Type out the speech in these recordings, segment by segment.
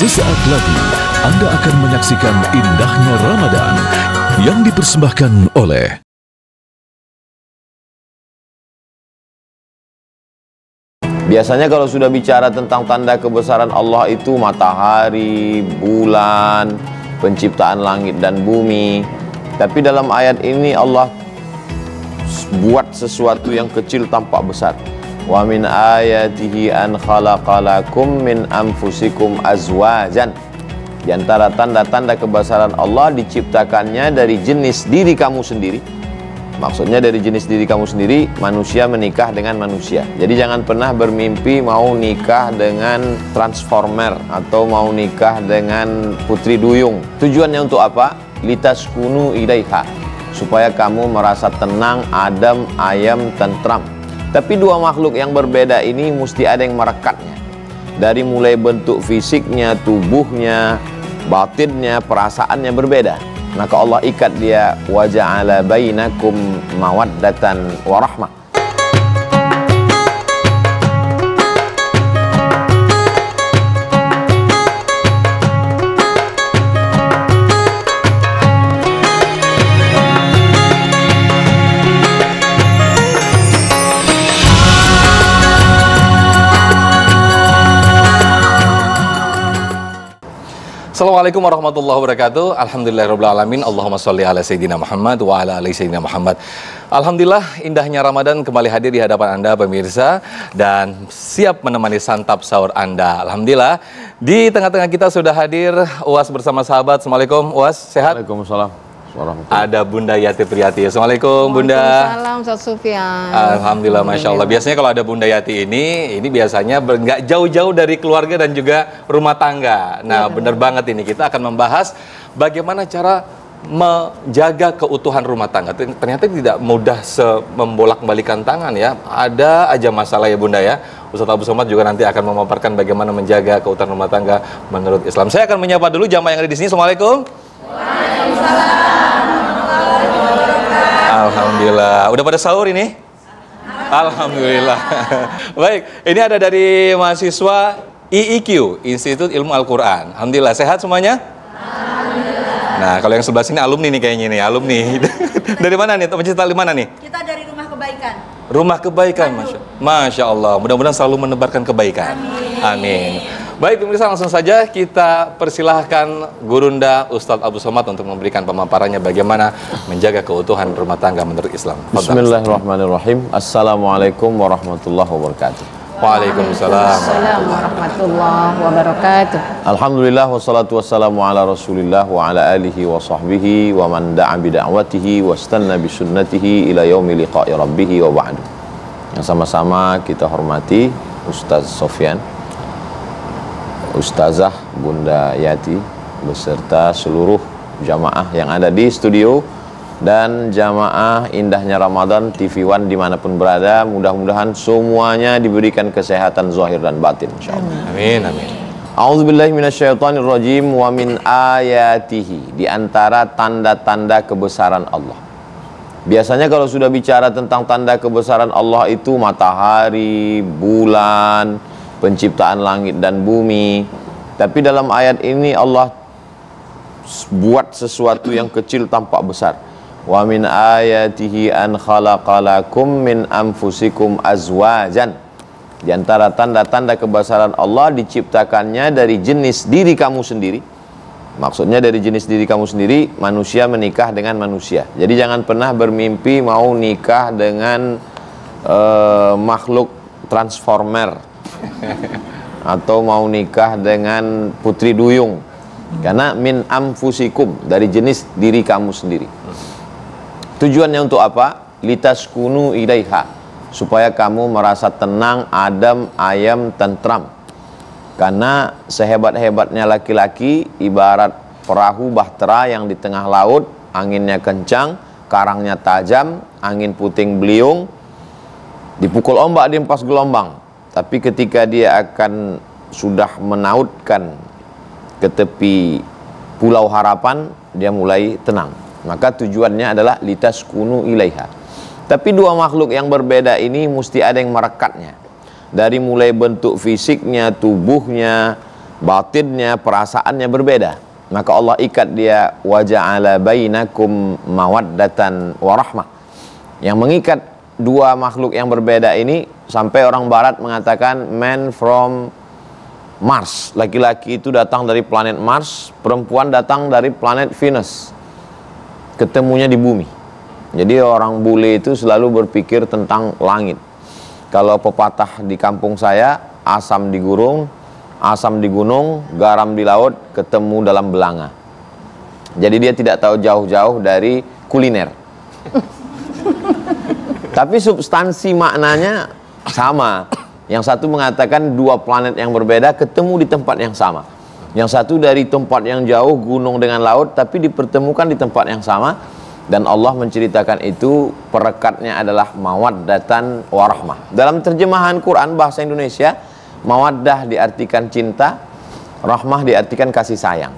Sesaat lagi Anda akan menyaksikan indahnya Ramadan yang dipersembahkan oleh Biasanya kalau sudah bicara tentang tanda kebesaran Allah itu matahari, bulan, penciptaan langit dan bumi. Tapi dalam ayat ini Allah buat sesuatu yang kecil tampak besar. Wa min ayatihi an khalaqalakum min anfusikum azwajan. Di antara tanda-tanda kebesaran Allah diciptakannya dari jenis diri kamu sendiri. Maksudnya dari jenis diri kamu sendiri, manusia menikah dengan manusia. Jadi jangan pernah bermimpi mau nikah dengan transformer atau mau nikah dengan putri duyung. Tujuannya untuk apa? Litaskunu ilaiha, supaya kamu merasa tenang, adem, ayam, tentram. Tapi dua makhluk yang berbeda ini mesti ada yang merekatnya. Dari mulai bentuk fisiknya, tubuhnya, batinnya, perasaannya berbeda. Maka Allah ikat dia, wa ja'ala bainakum mawaddatan wa rahmah. Assalamualaikum warahmatullahi wabarakatuh. Alhamdulillahirabbil alamin. Allahumma sholli ala sayyidina Muhammad wa ala ali sayyidina Muhammad. Alhamdulillah, indahnya Ramadan kembali hadir di hadapan Anda pemirsa dan siap menemani santap sahur Anda. Alhamdulillah, di tengah-tengah kita sudah hadir Uwas bersama sahabat. Assalamualaikum Uwas, sehat? Waalaikumsalam. Ada Bunda Yati Priyati. Assalamualaikum Bunda. Waalaikumsalam Ustaz Sufyan. Alhamdulillah, Masya Allah. Biasanya kalau ada Bunda Yati ini biasanya nggak jauh-jauh dari keluarga dan juga rumah tangga. Nah, benar banget ini. Kita akan membahas bagaimana cara menjaga keutuhan rumah tangga. Ternyata tidak mudah membolak-balikan tangan ya. Ada aja masalah ya Bunda ya. Ustaz Abu Somad juga nanti akan memaparkan bagaimana menjaga keutuhan rumah tangga menurut Islam. Saya akan menyapa dulu jamaah yang ada di sini. Assalamualaikum. Waalaikumsalam. Alhamdulillah. Udah pada sahur ini? Alhamdulillah. Baik, ini ada dari mahasiswa IIQ, Institut Ilmu Al-Quran. Alhamdulillah, sehat semuanya? Alhamdulillah. Nah, kalau yang sebelah sini alumni nih kayaknya nih, alumni. Dari mana nih? Pencinta di mana nih? Kita dari Rumah Kebaikan. Rumah Kebaikan, Masya Allah. Mudah-mudahan selalu menebarkan kebaikan. Amin. Baik, pemirsa, langsung saja kita persilahkan Gurunda Ustadz Abu Somad untuk memberikan pemaparannya bagaimana menjaga keutuhan rumah tangga menurut Islam. Bismillahirrahmanirrahim. Assalamualaikum warahmatullahi wabarakatuh. Waalaikumsalam warahmatullahi wabarakatuh. Alhamdulillah wassalatu wassalamu ala Rasulillah wa ala alihi wa sahbihi wa man da'a bida'watihi wa istanna bi sunnatihi ila yaumi liqa'i rabbih wa ba'du. Yang sama-sama kita hormati Ustaz Sofyan, Ustazah Bunda Yati beserta seluruh jamaah yang ada di studio dan jamaah indahnya Ramadan TV One dimanapun berada. Mudah-mudahan semuanya diberikan kesehatan zahir dan batin insyaallah. Amin, amin. A'udzubillahi minasyaitonirrajim. Wa min ayatihi, di antara tanda-tanda kebesaran Allah. Biasanya kalau sudah bicara tentang tanda kebesaran Allah itu matahari, bulan, penciptaan langit dan bumi. Tapi dalam ayat ini Allah buat sesuatu yang kecil tampak besar. Wa min ayatihi an khalaqalakum min anfusikum azwajan. Di antara tanda-tanda kebesaran Allah diciptakannya dari jenis diri kamu sendiri. Maksudnya dari jenis diri kamu sendiri, manusia menikah dengan manusia. Jadi jangan pernah bermimpi mau nikah dengan makhluk transformer atau mau nikah dengan putri duyung. Karena min anfusikum, dari jenis diri kamu sendiri. Tujuannya untuk apa? Litaskunu ilaiha, supaya kamu merasa tenang, adem, ayam, tentram. Karena sehebat-hebatnya laki-laki ibarat perahu bahtera yang di tengah laut, anginnya kencang, karangnya tajam, angin puting beliung, dipukul ombak dihempas gelombang. Tapi ketika dia akan sudah menautkan ke tepi pulau harapan, dia mulai tenang. Maka tujuannya adalah litaskunu ilaiha. Tapi dua makhluk yang berbeda ini mesti ada yang merekatnya. Dari mulai bentuk fisiknya, tubuhnya, batinnya, perasaannya berbeda. Maka Allah ikat dia, wa ja'ala bainakum mawaddatan warahmah. Yang mengikat dua makhluk yang berbeda ini, sampai orang barat mengatakan man from Mars. Laki-laki itu datang dari planet Mars, perempuan datang dari planet Venus. Ketemunya di bumi. Jadi orang bule itu selalu berpikir tentang langit. Kalau pepatah di kampung saya, asam di gunung, garam di laut, ketemu dalam belanga. Jadi dia tidak tahu jauh-jauh dari kuliner. Tapi substansi maknanya sama. Yang satu mengatakan dua planet yang berbeda ketemu di tempat yang sama. Yang satu dari tempat yang jauh, gunung dengan laut, tapi dipertemukan di tempat yang sama. Dan Allah menceritakan itu, perekatnya adalah mawaddatan warahmah. Dalam terjemahan Quran bahasa Indonesia, mawaddah diartikan cinta, rahmah diartikan kasih sayang.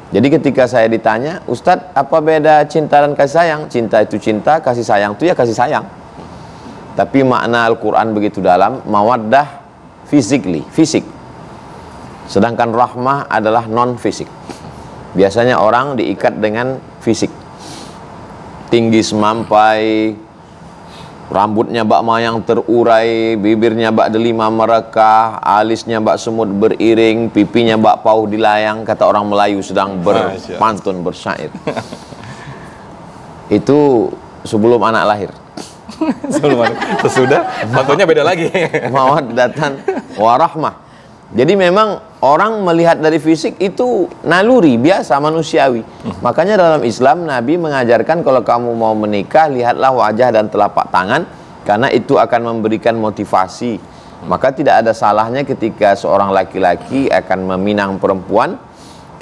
Jadi ketika saya ditanya, Ustadz, apa beda cinta dan kasih sayang? Cinta itu cinta, kasih sayang itu ya kasih sayang. Tapi makna Al-Quran begitu dalam. Mawaddah fisik. Sedangkan rahmah adalah non-fisik. Biasanya orang diikat dengan fisik. Tinggi semampai, rambutnya bak mayang terurai, bibirnya bak delima merekah, alisnya bak semut beriring, pipinya bak pauh dilayang, kata orang Melayu sedang berpantun, bersyair. Itu sebelum anak lahir. Sesudah pantunnya beda lagi. Mawaddatan warahmah. Jadi memang orang melihat dari fisik itu naluri biasa manusiawi. Makanya dalam Islam Nabi mengajarkan kalau kamu mau menikah, lihatlah wajah dan telapak tangan, karena itu akan memberikan motivasi. Maka tidak ada salahnya ketika seorang laki-laki akan meminang perempuan,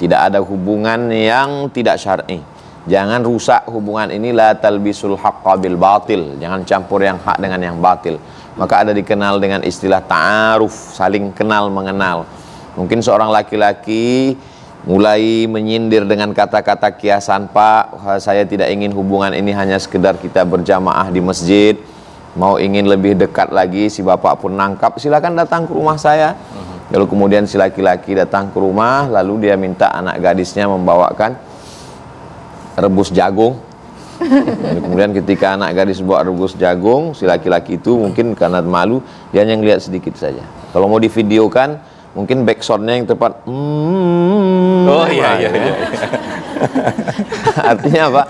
tidak ada hubungan yang tidak syar'i. Jangan rusak hubungan ini, la talbisul haqqa bil batil. Jangan campur yang hak dengan yang batil. Maka ada dikenal dengan istilah ta'aruf, saling kenal mengenal. Mungkin seorang laki-laki mulai menyindir dengan kata-kata kiasan, Pak, saya tidak ingin hubungan ini hanya sekedar kita berjamaah di masjid, mau ingin lebih dekat lagi, si bapak pun nangkap, silakan datang ke rumah saya. Lalu kemudian si laki-laki datang ke rumah, lalu dia minta anak gadisnya membawakan rebus jagung. Kemudian ketika anak gadis bawa rebus jagung, si laki-laki itu mungkin karena malu, dia hanya ngeliat sedikit saja. Kalau mau divideokan, mungkin backsoundnya yang tepat. Oh iya. Artinya apa?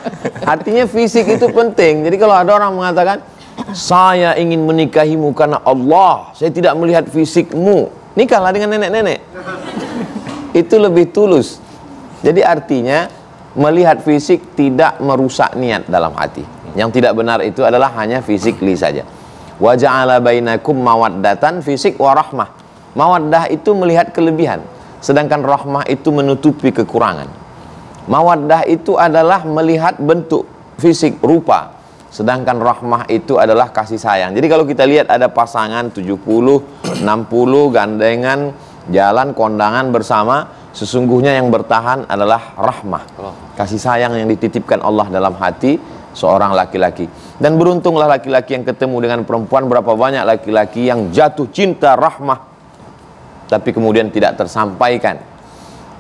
Artinya fisik itu penting. Jadi kalau ada orang mengatakan, saya ingin menikahimu karena Allah, saya tidak melihat fisikmu, nikahlah dengan nenek-nenek. Itu lebih tulus. Jadi artinya melihat fisik tidak merusak niat dalam hati. Yang tidak benar itu adalah hanya fisikly saja. Wa ja'ala bainakum mawaddatan, fisik wa rahmah. Mawaddah itu melihat kelebihan, sedangkan rahmah itu menutupi kekurangan. Mawaddah itu adalah melihat bentuk fisik, rupa, sedangkan rahmah itu adalah kasih sayang. Jadi kalau kita lihat ada pasangan 70, 60 gandengan jalan kondangan bersama, sesungguhnya yang bertahan adalah rahmah, kasih sayang yang dititipkan Allah dalam hati seorang laki-laki. Dan beruntunglah laki-laki yang ketemu dengan perempuan. Berapa banyak laki-laki yang jatuh cinta rahmah, tapi kemudian tidak tersampaikan.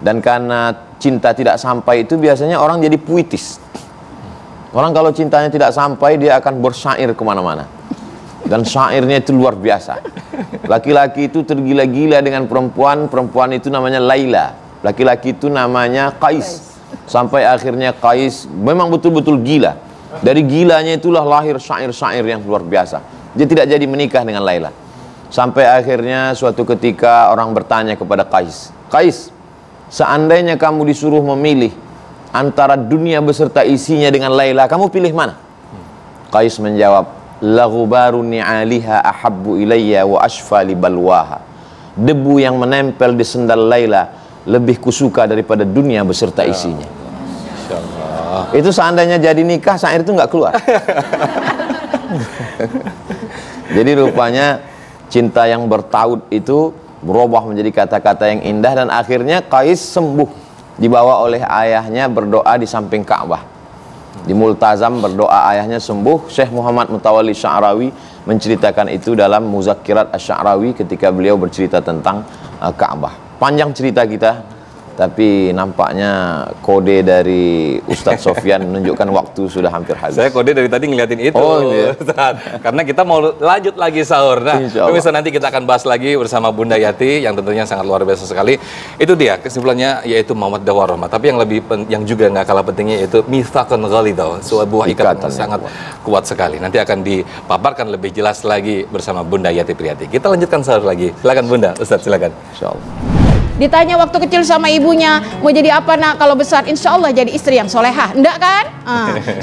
Dan karena cinta tidak sampai itu biasanya orang jadi puitis. Orang kalau cintanya tidak sampai, dia akan bersyair kemana-mana. Dan syairnya itu luar biasa. Laki-laki itu tergila-gila dengan perempuan, perempuan itu namanya Laila, laki-laki itu namanya Qais. Sampai akhirnya Qais memang betul-betul gila. Dari gilanya itulah lahir syair-syair yang luar biasa. Dia tidak jadi menikah dengan Laila. Sampai akhirnya suatu ketika orang bertanya kepada Qais, Qais, seandainya kamu disuruh memilih antara dunia beserta isinya dengan Laila, kamu pilih mana? Qais menjawab, la ghubaru ni'aliha ahabbu ilayya wa ashfa li balwaha. Debu yang menempel di sendal Laila lebih kusuka daripada dunia beserta isinya. Itu seandainya jadi nikah, syair itu nggak keluar. Jadi rupanya cinta yang bertaut itu berubah menjadi kata-kata yang indah. Dan akhirnya Qais sembuh, dibawa oleh ayahnya berdoa di samping Ka'bah. Di Multazam berdoa ayahnya sembuh. Syekh Muhammad Mutawalli Sya'rawi menceritakan itu dalam Muzakkirat Asy-Sya'rawi ketika beliau bercerita tentang Ka'bah. Panjang cerita kita, tapi nampaknya kode dari Ustadz Sofyan menunjukkan waktu sudah hampir habis. Saya kode dari tadi ngeliatin itu. Oh, iya. Ustaz. Karena kita mau lanjut lagi sahur. Nah, pemirsa, nanti kita akan bahas lagi bersama Bunda Yati yang tentunya sangat luar biasa sekali. Itu dia kesimpulannya, yaitu mawaddah warahmah. Tapi yang juga nggak kalah pentingnya yaitu mitsaqan ghalidha, sebuah ikatan yang sangat kuat sekali. Nanti akan dipaparkan lebih jelas lagi bersama Bunda Yati Priyati. Kita lanjutkan sahur lagi. Silakan Bunda, Ustaz, silakan. Insyaallah. Ditanya waktu kecil sama ibunya, mau jadi apa nak kalau besar? Insya Allah jadi istri yang solehah. Enggak kan?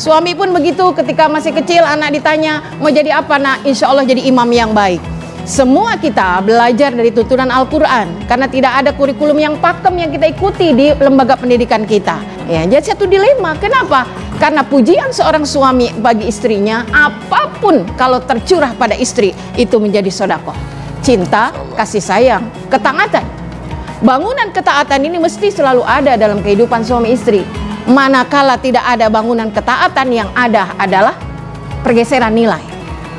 Suami pun begitu, ketika masih kecil anak ditanya, mau jadi apa nak? Insya Allah jadi imam yang baik. Semua kita belajar dari tutunan Al-Quran, karena tidak ada kurikulum yang pakem yang kita ikuti di lembaga pendidikan kita. Ya, jadi satu dilema. Kenapa? Karena pujian seorang suami bagi istrinya, apapun kalau tercurah pada istri, itu menjadi sedekah. Cinta, kasih sayang, ketaatan. Bangunan ketaatan ini mesti selalu ada dalam kehidupan suami istri. Manakala tidak ada bangunan ketaatan, yang ada adalah pergeseran nilai.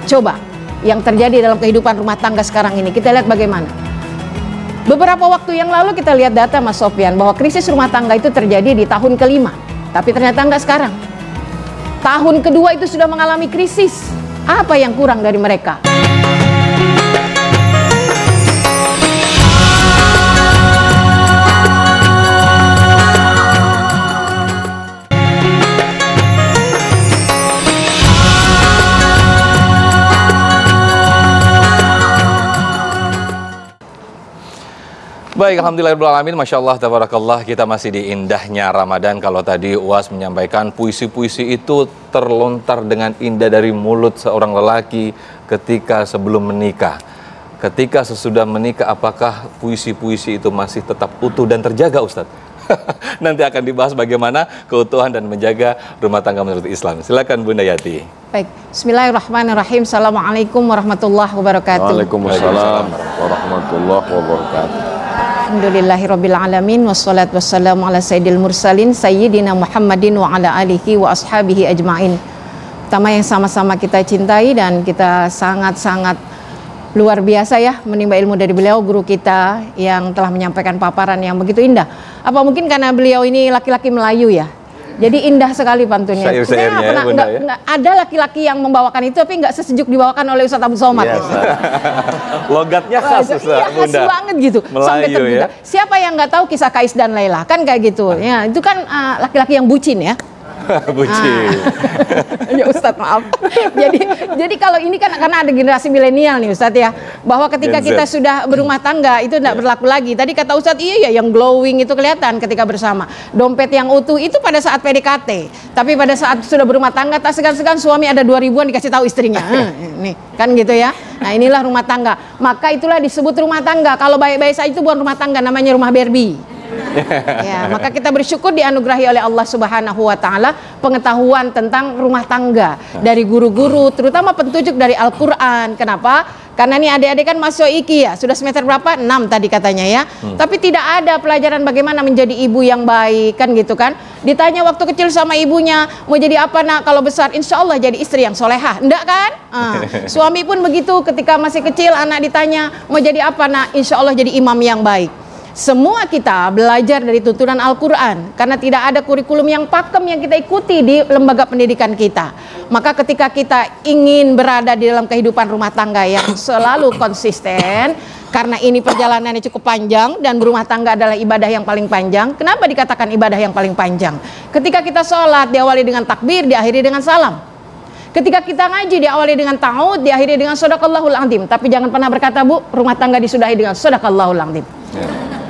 Coba yang terjadi dalam kehidupan rumah tangga sekarang ini, kita lihat bagaimana. Beberapa waktu yang lalu kita lihat data Mas Sofyan bahwa krisis rumah tangga itu terjadi di tahun ke-5. Tapi ternyata enggak sekarang. Tahun kedua itu sudah mengalami krisis. Apa yang kurang dari mereka? Baik, alhamdulillahirrahmanirrahim, Masya Allah, tabarakallah, kita masih di indahnya Ramadan. Kalau tadi UAS menyampaikan puisi-puisi itu terlontar dengan indah dari mulut seorang lelaki ketika sebelum menikah. Ketika sesudah menikah, apakah puisi-puisi itu masih tetap utuh dan terjaga, Ustadz? Nanti akan dibahas bagaimana keutuhan dan menjaga rumah tangga menurut Islam. Silakan Bunda Yati. Baik, Bismillahirrahmanirrahim. Assalamualaikum warahmatullahi wabarakatuh. Waalaikumsalam warahmatullahi wabarakatuh. Alhamdulillahirabbil alamin, wassalatu wassalamu ala sayyidil mursalin sayyidina Muhammadin wa ala alihi wa ashabihi ajmain. Pertama yang sama-sama kita cintai dan kita sangat-sangat luar biasa ya menimba ilmu dari beliau, guru kita yang telah menyampaikan paparan yang begitu indah. Apa mungkin karena beliau ini laki-laki Melayu ya? Jadi indah sekali pantunnya. Syair-syairnya nggak ada laki-laki yang membawakan itu tapi nggak sesejuk dibawakan oleh Ustadz Abu Somad. Yes. Logatnya khas, iya, khas Bunda. banget gitu. Melayu, sampai terbuka. ya? Siapa yang nggak tahu kisah Kais dan Laila? Kan kayak gitu. Ya, itu kan laki-laki yang bucin ya. Bucin. Ya Ustadz, maaf. Jadi kalau ini kan karena ada generasi milenial nih Ustadz ya, bahwa ketika kita sudah berumah tangga itu tidak berlaku lagi. Tadi kata Ustadz, iya ya, yang glowing itu kelihatan ketika bersama. Dompet yang utuh itu pada saat PDKT. Tapi pada saat sudah berumah tangga tak segan-segan suami ada 2.000-an dikasih tahu istrinya. Nih, kan gitu ya. Nah, inilah rumah tangga. Maka itulah disebut rumah tangga. Kalau baik-baik saja itu bukan rumah tangga, namanya rumah Barbie. Ya, maka kita bersyukur dianugerahi oleh Allah Subhanahu wa taala pengetahuan tentang rumah tangga dari guru-guru, terutama petunjuk dari Al-Qur'an. Kenapa? Karena nih adik-adik kan masuk IKI ya, sudah semester berapa? 6 tadi katanya ya. Tapi tidak ada pelajaran bagaimana menjadi ibu yang baik kan gitu kan. Ditanya waktu kecil sama ibunya, mau jadi apa nak kalau besar? Insya Allah jadi istri yang solehah. Enggak kan? Suami pun begitu, ketika masih kecil anak ditanya, mau jadi apa nak? Insya Allah jadi imam yang baik. Semua kita belajar dari tuntunan Al-Quran, karena tidak ada kurikulum yang pakem yang kita ikuti di lembaga pendidikan kita. Maka ketika kita ingin berada di dalam kehidupan rumah tangga yang selalu konsisten, karena ini perjalanannya cukup panjang dan berumah tangga adalah ibadah yang paling panjang. Kenapa dikatakan ibadah yang paling panjang? Ketika kita sholat diawali dengan takbir, diakhiri dengan salam. Ketika kita ngaji diawali dengan ta'awud, diakhiri dengan shadaqallahul azim. Tapi jangan pernah berkata, Bu, rumah tangga disudahi dengan shadaqallahul azim.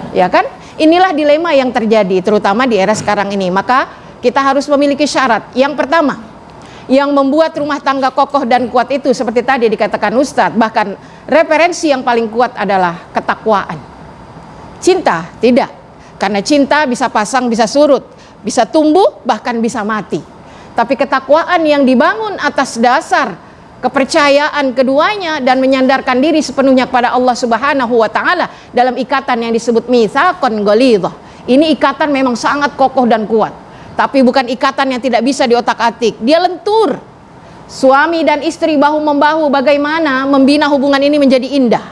Ya kan? Inilah dilema yang terjadi terutama di era sekarang ini. Maka kita harus memiliki syarat. Yang pertama, yang membuat rumah tangga kokoh dan kuat itu seperti tadi dikatakan Ustadz, bahkan referensi yang paling kuat adalah ketakwaan. Cinta tidak. Karena cinta bisa pasang, bisa surut, bisa tumbuh, bahkan bisa mati. Tapi ketakwaan yang dibangun atas dasar kepercayaan keduanya dan menyandarkan diri sepenuhnya kepada Allah Subhanahu wa taala dalam ikatan yang disebut mitsaqan ghalidhah. Ini ikatan memang sangat kokoh dan kuat. Tapi bukan ikatan yang tidak bisa diotak-atik. Dia lentur. Suami dan istri bahu membahu bagaimana membina hubungan ini menjadi indah.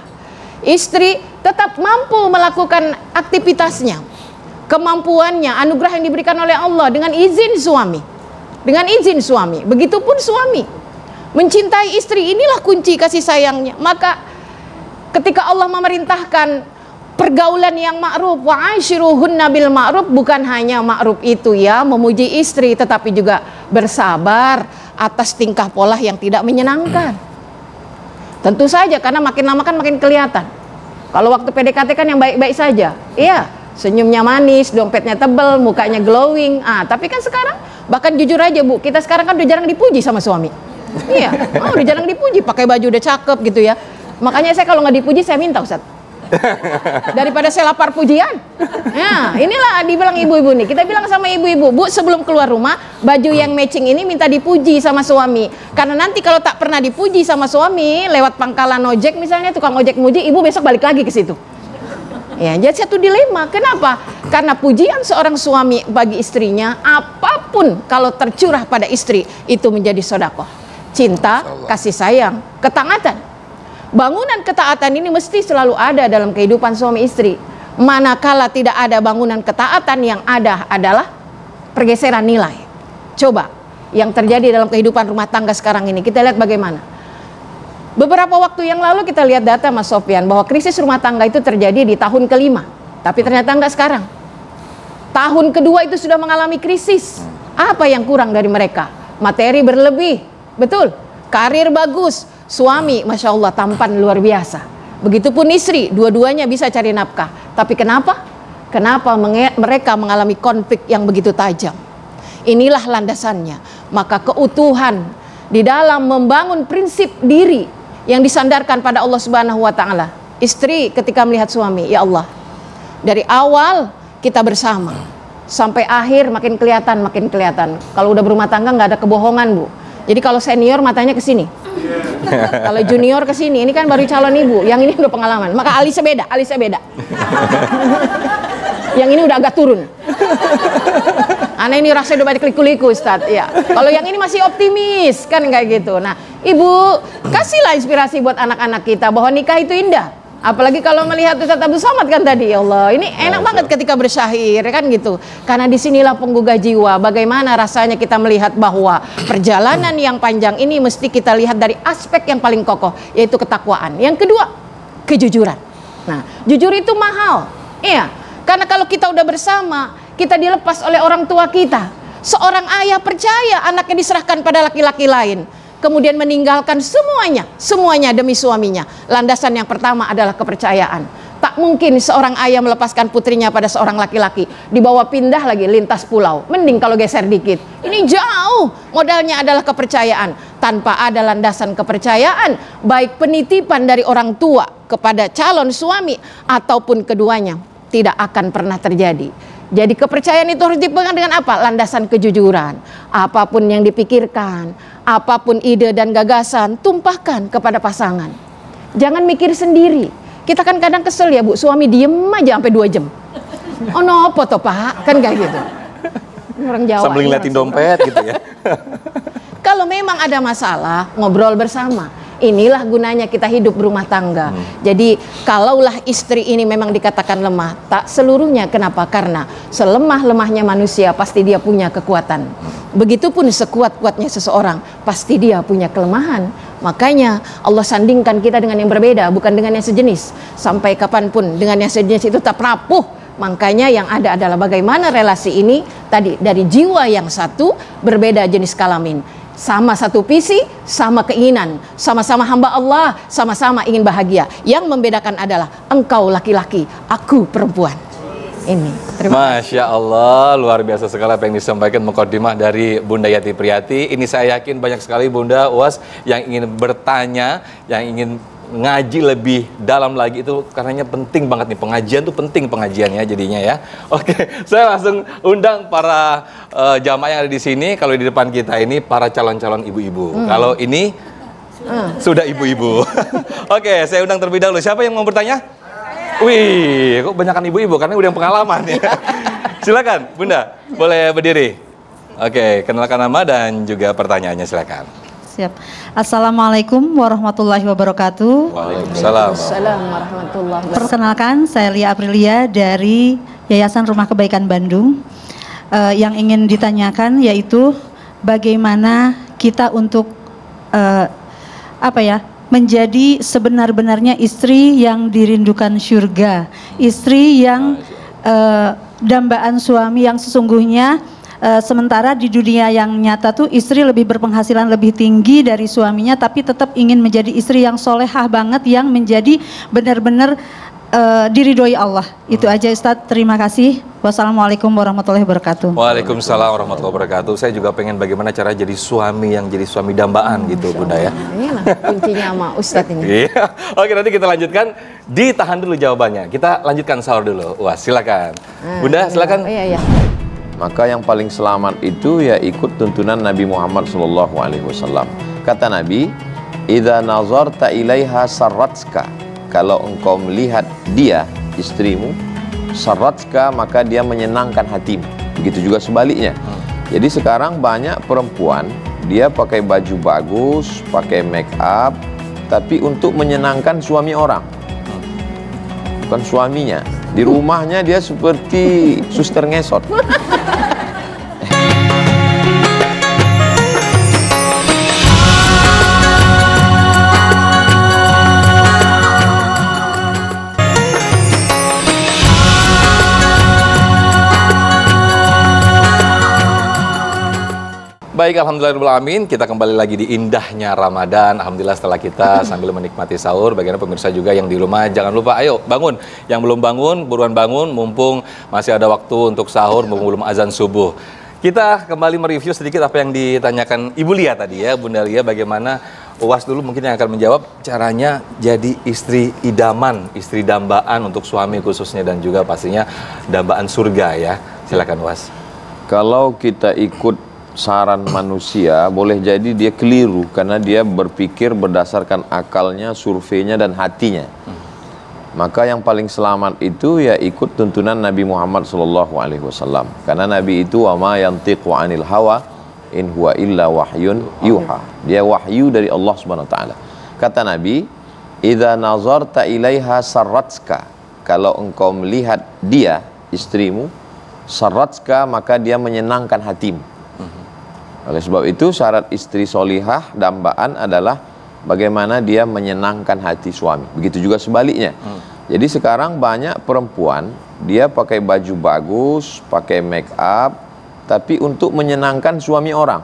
Istri tetap mampu melakukan aktivitasnya, kemampuannya, anugerah yang diberikan oleh Allah dengan izin suami. Dengan izin suami. Begitupun suami mencintai istri, inilah kunci kasih sayangnya. Maka ketika Allah memerintahkan pergaulan yang ma'ruf, wa ashiruhunna bil ma'ruf, bukan hanya ma'ruf itu ya, memuji istri, tetapi juga bersabar atas tingkah pola yang tidak menyenangkan. Tentu saja, karena makin lama kan makin kelihatan. Kalau waktu PDKT kan yang baik-baik saja, iya, senyumnya manis, dompetnya tebel, mukanya glowing. Tapi kan sekarang, bahkan jujur aja Bu, kita sekarang kan udah jarang dipuji sama suami. Iya, udah jarang dipuji, pakai baju udah cakep gitu ya. Makanya saya kalau nggak dipuji saya minta Ustaz. Daripada saya lapar pujian. Ya, inilah dibilang ibu-ibu nih. Kita bilang sama ibu-ibu, Bu, sebelum keluar rumah, baju yang matching ini minta dipuji sama suami. Karena nanti kalau tak pernah dipuji sama suami, lewat pangkalan ojek misalnya, tukang ojek muji, ibu besok balik lagi ke situ. Ya, jadi satu dilema. Kenapa? Karena pujian seorang suami bagi istrinya, apapun kalau tercurah pada istri, itu menjadi sedekah. Cinta, kasih sayang, ketaatan. Bangunan ketaatan ini mesti selalu ada dalam kehidupan suami istri. Manakala tidak ada bangunan ketaatan, yang ada adalah pergeseran nilai. Coba yang terjadi dalam kehidupan rumah tangga sekarang ini, kita lihat bagaimana. Beberapa waktu yang lalu kita lihat data Mas Sofyan, bahwa krisis rumah tangga itu terjadi di tahun kelima. Tapi ternyata enggak sekarang. Tahun kedua itu sudah mengalami krisis. Apa yang kurang dari mereka? Materi berlebih, betul. Karir bagus. Suami, Masya Allah, tampan luar biasa. Begitupun istri, dua-duanya bisa cari nafkah. Tapi kenapa? Kenapa mereka mengalami konflik yang begitu tajam? Inilah landasannya. Maka keutuhan di dalam membangun prinsip diri yang disandarkan pada Allah Subhanahu wa Ta'ala. Istri ketika melihat suami, ya Allah, dari awal kita bersama sampai akhir makin kelihatan. Kalau udah berumah tangga nggak ada kebohongan, Bu. Jadi kalau senior matanya ke sini. Kalau junior ke sini, ini kan baru calon ibu, yang ini udah pengalaman. Maka alisnya beda. Yang ini udah agak turun. Anak ini rasanya udah banyak liku-liku, Ustadz. Ya. Kalau yang ini masih optimis, kan kayak gitu. Nah, ibu kasihlah inspirasi buat anak-anak kita bahwa nikah itu indah. Apalagi kalau melihat Ustadz Abdul Somad kan tadi, ya Allah, ini enak banget ketika bersyair, kan gitu. Karena disinilah penggugah jiwa. Bagaimana rasanya kita melihat bahwa perjalanan yang panjang ini mesti kita lihat dari aspek yang paling kokoh, yaitu ketakwaan. Yang kedua, kejujuran. Nah, jujur itu mahal, iya. Karena kalau kita udah bersama, kita dilepas oleh orang tua kita. Seorang ayah percaya anaknya diserahkan pada laki-laki lain, kemudian meninggalkan semuanya demi suaminya. Landasan yang pertama adalah kepercayaan. Tak mungkin seorang ayah melepaskan putrinya pada seorang laki-laki, dibawa pindah lagi lintas pulau. Mending kalau geser dikit. Ini jauh. Modalnya adalah kepercayaan. Tanpa ada landasan kepercayaan, baik penitipan dari orang tua kepada calon suami ataupun keduanya, tidak akan pernah terjadi. Jadi kepercayaan itu harus dipegang dengan apa? Landasan kejujuran. Apapun yang dipikirkan, apapun ide dan gagasan, tumpahkan kepada pasangan. Jangan mikir sendiri. Kita kan kadang kesel ya Bu, suami diem aja sampai 2 jam. Oh nopo toh Pak, kan kayak gitu. Orang Jawa. Sambil ngeliatin dompet gitu ya. Kalau memang ada masalah, ngobrol bersama. Inilah gunanya kita hidup berumah tangga. Jadi kalaulah istri ini memang dikatakan lemah, tak seluruhnya. Kenapa? Karena selemah-lemahnya manusia pasti dia punya kekuatan. Begitupun sekuat-kuatnya seseorang pasti dia punya kelemahan. Makanya Allah sandingkan kita dengan yang berbeda, bukan dengan yang sejenis. Sampai kapanpun dengan yang sejenis itu tak rapuh. Makanya yang ada adalah bagaimana relasi ini tadi dari jiwa yang satu, berbeda jenis kelamin. Sama satu visi, sama keinginan, sama-sama hamba Allah, sama-sama ingin bahagia. Yang membedakan adalah engkau laki-laki, aku perempuan. Ini. Masya Allah, luar biasa sekali apa yang disampaikan mukadimah dari Bunda Yati Priyati. Ini saya yakin banyak sekali Bunda UAS yang ingin bertanya, yang ingin ngaji lebih dalam lagi, itu karenanya penting banget nih, pengajian tuh penting pengajiannya jadinya ya. Oke, saya langsung undang para jamaah yang ada di sini. Kalau di depan kita ini para calon-calon ibu-ibu. Kalau ini sudah ibu-ibu. Oke, saya undang terlebih dahulu. Siapa yang mau bertanya? Wih, kok banyakan ibu-ibu karena udah yang pengalaman ya. Silakan, Bunda, boleh berdiri. Oke, kenalkan nama dan juga pertanyaannya silakan. Siap. Assalamualaikum warahmatullahi wabarakatuh. Waalaikumsalam. Assalamualaikum warahmatullahi wabarakatuh. Perkenalkan, saya Lia Aprilia dari Yayasan Rumah Kebaikan Bandung. Yang ingin ditanyakan yaitu bagaimana kita untuk menjadi sebenar-benarnya istri yang dirindukan surga, istri yang dambaan suami yang sesungguhnya. Sementara di dunia yang nyata tuh istri lebih berpenghasilan lebih tinggi dari suaminya, tapi tetap ingin menjadi istri yang solehah banget, yang menjadi benar-benar diridhoi Allah. Itu aja Ustadz, terima kasih. Wassalamualaikum warahmatullahi wabarakatuh. Waalaikumsalam warahmatullahi wabarakatuh. Saya juga pengen bagaimana cara jadi suami yang jadi suami dambaan gitu Bunda ya. Ini lah kuncinya sama Ustadz ini. Iya. Oke, nanti kita lanjutkan. Ditahan dulu jawabannya. Kita lanjutkan sahur dulu. Wah, silakan. Bunda, silakan. Iya. Maka yang paling selamat itu ya ikut tuntunan Nabi Muhammad SAW. Kata Nabi, "Idza nazarta ilaiha sarratska." Kalau engkau melihat dia, istrimu, sarratska, maka dia menyenangkan hatimu. Begitu juga sebaliknya. Jadi sekarang banyak perempuan, dia pakai baju bagus, pakai make up, tapi untuk menyenangkan suami orang, bukan suaminya. Di rumahnya dia seperti suster ngesot. Baik, alhamdulillahirrahmanirrahim. Kita kembali lagi di indahnya Ramadan. Alhamdulillah setelah kita sambil menikmati sahur. Bagaimana pemirsa juga yang di rumah, jangan lupa ayo bangun. Yang belum bangun, buruan bangun. Mumpung masih ada waktu untuk sahur, mumpung belum azan subuh. Kita kembali mereview sedikit apa yang ditanyakan Ibu Lia tadi ya, Bunda Lia. Bagaimana UAS dulu mungkin yang akan menjawab caranya jadi istri idaman, istri dambaan untuk suami khususnya, dan juga pastinya dambaan surga ya. Silakan UAS. Kalau kita ikut saran manusia, boleh jadi dia keliru karena dia berpikir berdasarkan akalnya, surveinya, dan hatinya. Maka yang paling selamat itu ya ikut tuntunan Nabi Muhammad SAW. Karena Nabi itu wa ma yantiqu anil hawa in huwa illa wahyun yuha. Dia wahyu dari Allah Subhanahu wa taala. Kata Nabi, "Idza nazarta ilaiha sarratska." Kalau engkau melihat dia, istrimu, sarratska, maka dia menyenangkan hatimu. Oleh sebab itu syarat istri solihah, dambaan adalah bagaimana dia menyenangkan hati suami. Begitu juga sebaliknya. Jadi sekarang banyak perempuan, dia pakai baju bagus, pakai make up, tapi untuk menyenangkan suami orang,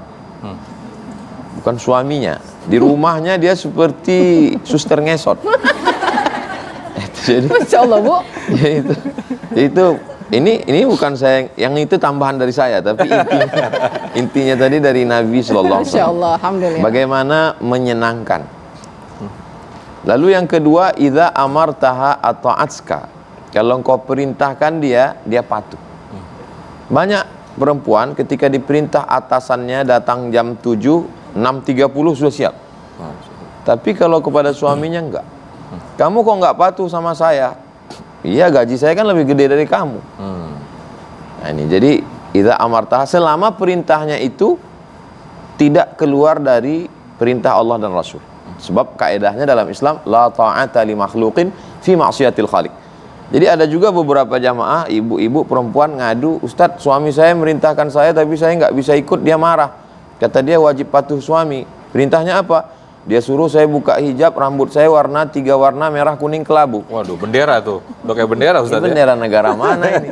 bukan suaminya. Di rumahnya dia seperti suster ngesot. Jadi, Masya Allah, Bu. Ini bukan saya, yang itu tambahan dari saya, tapi intinya tadi dari Nabi SAW. Masya Allah, alhamdulillah. Bagaimana menyenangkan. Lalu yang kedua, idza amartaha ata'atska. Kalau engkau perintahkan dia, dia patuh. Banyak perempuan ketika diperintah atasannya datang jam 7, 6.30 sudah siap. Tapi kalau kepada suaminya enggak. Kamu kok enggak patuh sama saya? Iya, gaji saya kan lebih gede dari kamu. Nah ini, jadi idza amartah, selama perintahnya itu tidak keluar dari perintah Allah dan Rasul. Sebab kaedahnya dalam Islam, la ta'ata li makhluqin fi ma'siyatil khaliq. Jadi ada juga beberapa jamaah, ibu-ibu perempuan ngadu, "Ustadz, suami saya merintahkan saya tapi saya nggak bisa ikut, dia marah." Kata dia, wajib patuh suami. Perintahnya apa? Dia suruh saya buka hijab, rambut saya warna 3 warna, merah, kuning, kelabu. Waduh, bendera tuh. Udah kayak bendera Ustaz. Ini bendera negara mana ini?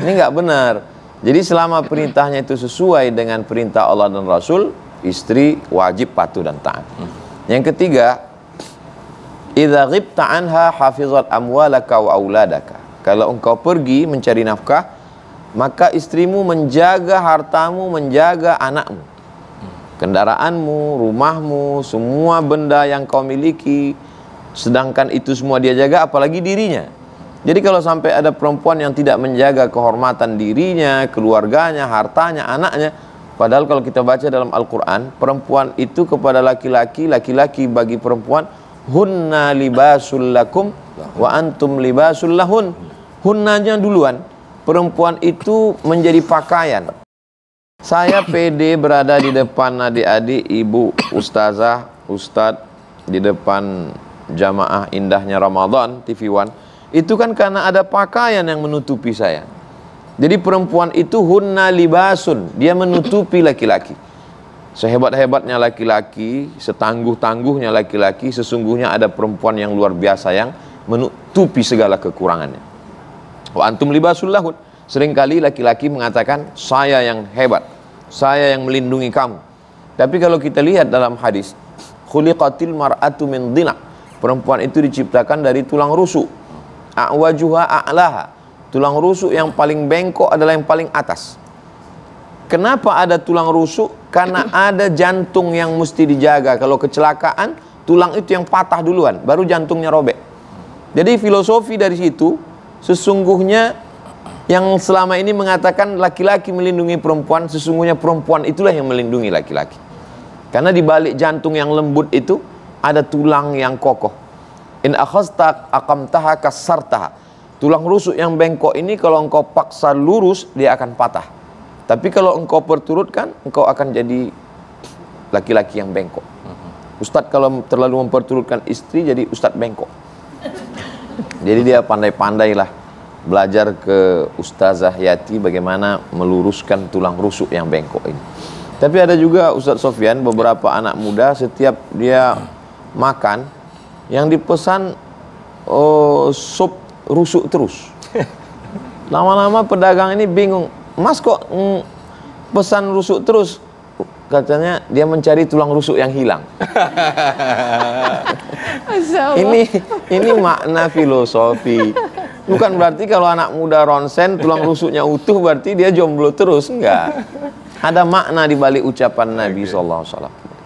Ini nggak benar. Jadi selama perintahnya itu sesuai dengan perintah Allah dan Rasul, istri wajib patuh dan taat. Yang ketiga, idza ghibta anha hafizat amwalaka wa auladaka. Kalau engkau pergi mencari nafkah, maka istrimu menjaga hartamu, menjaga anakmu. Kendaraanmu, rumahmu, semua benda yang kau miliki, sedangkan itu semua dia jaga, apalagi dirinya. Jadi kalau sampai ada perempuan yang tidak menjaga kehormatan dirinya, keluarganya, hartanya, anaknya, padahal kalau kita baca dalam Al-Quran, perempuan itu kepada laki-laki, laki-laki bagi perempuan, hunna libasul lakum wa antum libasul lahun. Hunnanya duluan, perempuan itu menjadi pakaian, Saya pede berada di depan adik-adik, ibu, ustazah, ustadz, di depan jamaah indahnya Ramadan TV One. Itu kan karena ada pakaian yang menutupi saya. Jadi perempuan itu hunna libasun, dia menutupi laki-laki. Sehebat-hebatnya laki-laki, setangguh-tangguhnya laki-laki, sesungguhnya ada perempuan yang luar biasa yang menutupi segala kekurangannya. Wa antum libasul lahun. Seringkali laki-laki mengatakan, saya yang hebat, saya yang melindungi kamu. Tapi kalau kita lihat dalam hadis, khuliqatil mar'atu min dhina, perempuan itu diciptakan dari tulang rusuk. A'wajuha a'laha, tulang rusuk yang paling bengkok adalah yang paling atas. Kenapa ada tulang rusuk? Karena ada jantung yang mesti dijaga. Kalau kecelakaan, tulang itu yang patah duluan, baru jantungnya robek. Jadi filosofi dari situ, sesungguhnya yang selama ini mengatakan laki-laki melindungi perempuan, sesungguhnya perempuan itulah yang melindungi laki-laki. Karena di balik jantung yang lembut itu ada tulang yang kokoh. In akhazta aqamtaha kasartaha. Tulang rusuk yang bengkok ini kalau engkau paksa lurus, dia akan patah. Tapi kalau engkau perturutkan, engkau akan jadi laki-laki yang bengkok. Ustadz kalau terlalu memperturutkan istri, jadi ustadz bengkok. Jadi dia pandai-pandai lah belajar ke Ustazah Yati bagaimana meluruskan tulang rusuk yang bengkok ini. Tapi ada juga Ustadz Sofyan, beberapa anak muda setiap dia makan yang dipesan sup rusuk terus. Lama-lama pedagang ini bingung, Mas kok pesan rusuk terus? Katanya dia mencari tulang rusuk yang hilang. Ini makna filosofi. Bukan berarti kalau anak muda ronsen tulang rusuknya utuh berarti dia jomblo terus, enggak. Ada makna di balik ucapan Nabi SAW.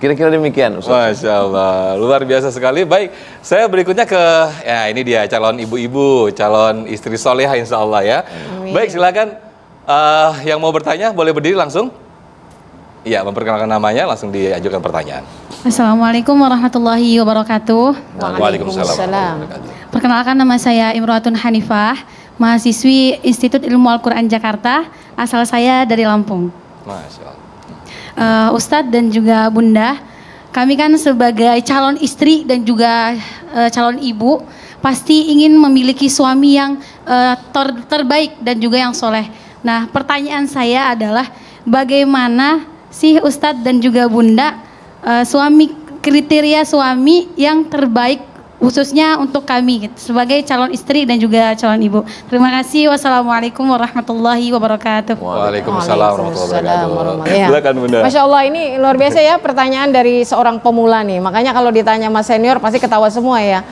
Kira-kira demikian, Ustaz. Masya Allah, luar biasa sekali. Baik, saya berikutnya ke, ya ini dia calon ibu-ibu, calon istri solehah insya Allah ya. Amin. Baik, silakan yang mau bertanya boleh berdiri langsung. Iya, memperkenalkan namanya, langsung diajukan pertanyaan. Assalamualaikum warahmatullahi wabarakatuh. Waalaikumsalam. Perkenalkan, nama saya Imro'atun Hanifah, mahasiswi Institut Ilmu Al-Quran Jakarta. Asal saya dari Lampung. Masya Allah. Ustadz dan juga Bunda, kami kan sebagai calon istri dan juga calon ibu pasti ingin memiliki suami yang terbaik dan juga yang soleh. Nah, pertanyaan saya adalah bagaimana sih Ustadz dan juga Bunda kriteria suami yang terbaik khususnya untuk kami sebagai calon istri dan juga calon ibu. Terima kasih. Wassalamualaikum warahmatullahi wabarakatuh. Waalaikumsalam warahmatullahi wabarakatuh. Ya. Silakan Bunda. Masya Allah, ini luar biasa ya pertanyaan dari seorang pemula nih. Makanya kalau ditanya Mas senior pasti ketawa semua ya.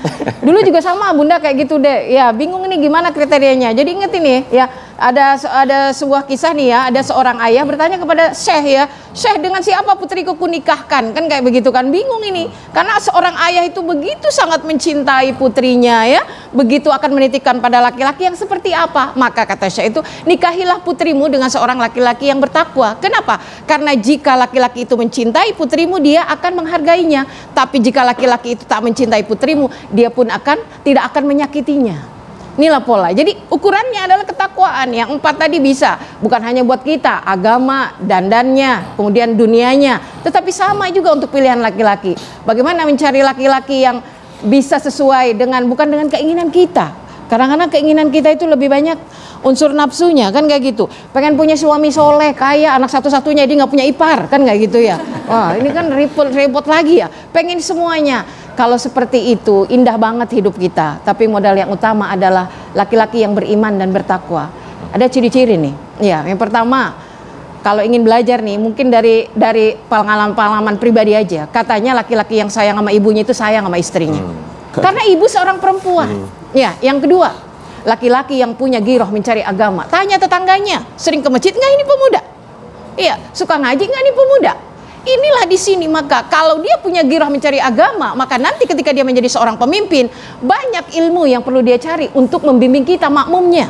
Dulu juga sama Bunda kayak gitu deh. Ya bingung ini gimana kriterianya. Jadi inget ini ya, ada sebuah kisah nih ya, ada seorang ayah bertanya kepada Syekh ya, Syekh dengan siapa putriku kunikahkan? Kan kayak begitu kan, bingung ini. Karena seorang ayah itu begitu sangat mencintai putrinya ya, begitu akan menitipkan pada laki-laki yang seperti apa. Maka kata Syekh itu, nikahilah putrimu dengan seorang laki-laki yang bertakwa. Kenapa? Karena jika laki-laki itu mencintai putrimu, dia akan menghargainya. Tapi jika laki-laki itu tak mencintai putrimu, dia pun tidak akan menyakitinya. Inilah pola. Jadi ukurannya adalah ketakwaan. Yang 4 tadi bisa, bukan hanya buat kita, agama, dandannya, kemudian dunianya, tetapi sama juga untuk pilihan laki-laki. Bagaimana mencari laki-laki yang bisa sesuai dengan, bukan dengan keinginan kita. Kadang-kadang keinginan kita itu lebih banyak unsur nafsunya, kan kayak gitu. Pengen punya suami soleh, kaya, anak satu-satunya, dia nggak punya ipar, kan kayak gitu ya. Wah, ini kan repot lagi ya. Pengen semuanya. Kalau seperti itu, indah banget hidup kita. Tapi modal yang utama adalah laki-laki yang beriman dan bertakwa. Ada ciri-ciri nih. Ya, yang pertama, kalau ingin belajar nih, mungkin dari pengalaman pribadi aja. Katanya laki-laki yang sayang sama ibunya itu sayang sama istrinya. Karena ibu seorang perempuan. Ya, yang kedua, laki-laki yang punya giroh mencari agama. Tanya tetangganya, sering ke masjid nggak ini pemuda? Iya, suka ngaji nggak ini pemuda? Inilah di sini, maka kalau dia punya giroh mencari agama, maka nanti ketika dia menjadi seorang pemimpin, banyak ilmu yang perlu dia cari untuk membimbing kita makmumnya.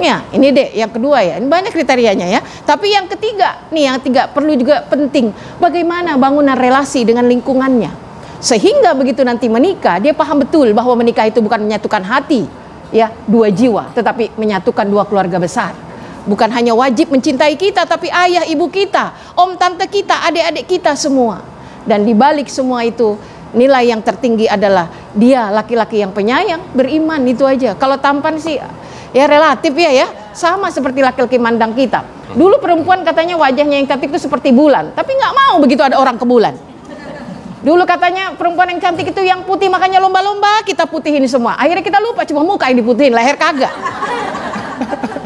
Ya, ini deh yang kedua ya. Ini banyak kriterianya ya. Tapi yang ketiga, nih yang ketiga perlu juga penting. Bagaimana bangunan relasi dengan lingkungannya. Sehingga begitu nanti menikah, dia paham betul bahwa menikah itu bukan menyatukan hati, ya, 2 jiwa, tetapi menyatukan 2 keluarga besar. Bukan hanya wajib mencintai kita, tapi ayah ibu kita, om tante kita, adik-adik kita semua. Dan di balik semua itu, nilai yang tertinggi adalah dia laki-laki yang penyayang, beriman, itu aja. Kalau tampan sih ya relatif ya, sama seperti laki-laki mandang kita. Dulu perempuan katanya wajahnya yang cantik itu seperti bulan, tapi nggak mau begitu ada orang ke bulan. Dulu katanya perempuan yang cantik itu yang putih, makanya lomba-lomba kita putihin semua. Akhirnya kita lupa cuma muka yang diputihin, leher kagak.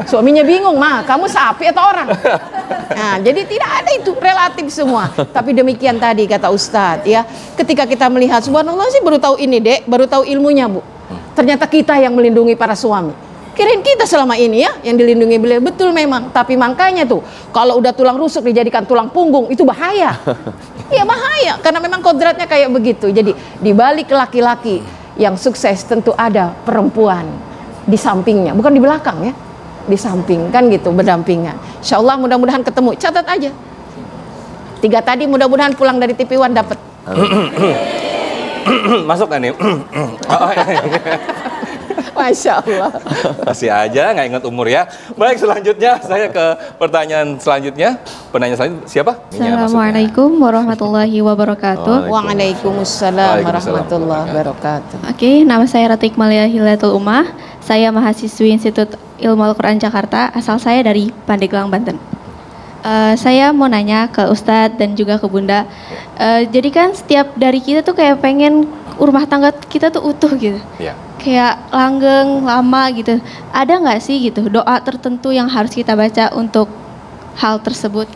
Suaminya bingung, mah kamu sapi atau orang? Nah, jadi tidak ada itu, relatif semua. Tapi demikian tadi kata Ustadz ya, ketika kita melihat, subhanallah sih baru tahu ini dek, baru tahu ilmunya bu. Ternyata kita yang melindungi para suami. Kirain kita selama ini ya yang dilindungi beliau, betul memang. Tapi makanya tuh kalau udah tulang rusuk dijadikan tulang punggung itu bahaya. Iya bahaya, karena memang kodratnya kayak begitu. Jadi di balik laki-laki yang sukses tentu ada perempuan di sampingnya, bukan di belakang ya, di samping kan gitu, berdampingan. Insya Allah mudah-mudahan ketemu, catat aja 3 tadi, mudah-mudahan pulang dari TV One dapat. Masuk kan nih? Masya Allah. Masih aja nggak ingat umur ya. Baik, selanjutnya saya ke pertanyaan selanjutnya. Penanya selanjutnya siapa? Assalamualaikum warahmatullahi wabarakatuh. Waalaikumsalam warahmatullahi wabarakatuh. Oke, nama saya Ratu Iqmalia Hilatul Ummah. Saya mahasiswi Institut Ilmu Al-Quran Jakarta. Asal saya dari Pandeglang, Banten. Saya mau nanya ke Ustadz dan juga ke Bunda. Jadi kan setiap dari kita tuh kayak pengen rumah tangga kita tuh utuh gitu. Iya. Kayak langgeng, lama gitu. Ada nggak sih gitu doa tertentu yang harus kita baca untuk hal tersebut?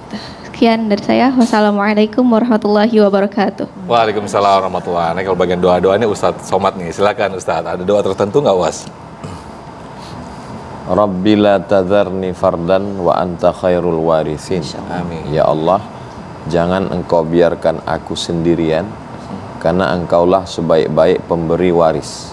Sekian dari saya. Wassalamualaikum warahmatullahi wabarakatuh. Waalaikumsalam warahmatullahi wabarakatuh. Kalau bagian doa-doa ini Ustadz Somad nih, silakan Ustadz. Ada doa tertentu nggak Was? Rabbi la tadharni fardan wa anta khairul warithin. Amin. Ya Allah, jangan engkau biarkan aku sendirian, karena engkaulah sebaik-baik pemberi waris.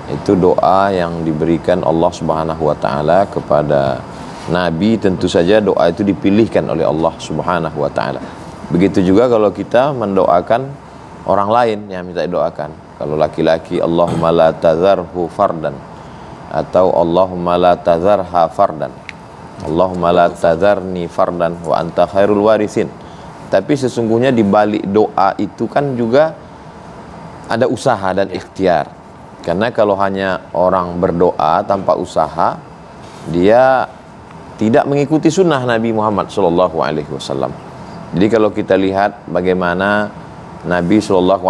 Itu doa yang diberikan Allah Subhanahu wa taala kepada Nabi. Tentu saja doa itu dipilihkan oleh Allah Subhanahu wa taala. Begitu juga kalau kita mendoakan orang lain yang minta didoakan. Kalau laki-laki, Allahumma la tadharhu fardan, atau Allahumma la tadharha fardan, Allahumma la tadharni fardan wa anta khairul warithin. Tapi sesungguhnya di balik doa itu kan juga ada usaha dan ikhtiar. Karena kalau hanya orang berdoa tanpa usaha, dia tidak mengikuti sunnah Nabi Muhammad SAW. Jadi kalau kita lihat bagaimana Nabi SAW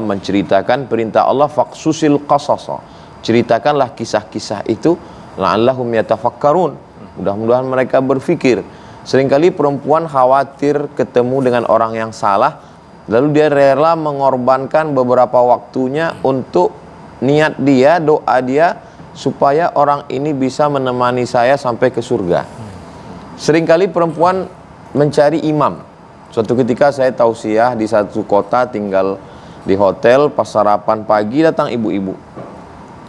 menceritakan perintah Allah, faqsusil qasasa, ceritakanlah kisah-kisah itu, la'allahum yatafakkarun, mudah-mudahan mereka berfikir. Seringkali perempuan khawatir ketemu dengan orang yang salah, lalu dia rela mengorbankan beberapa waktunya untuk niat dia, doa dia, supaya orang ini bisa menemani saya sampai ke surga. Seringkali perempuan mencari imam. Suatu ketika saya tausiah di satu kota, tinggal di hotel, pas sarapan pagi datang ibu-ibu.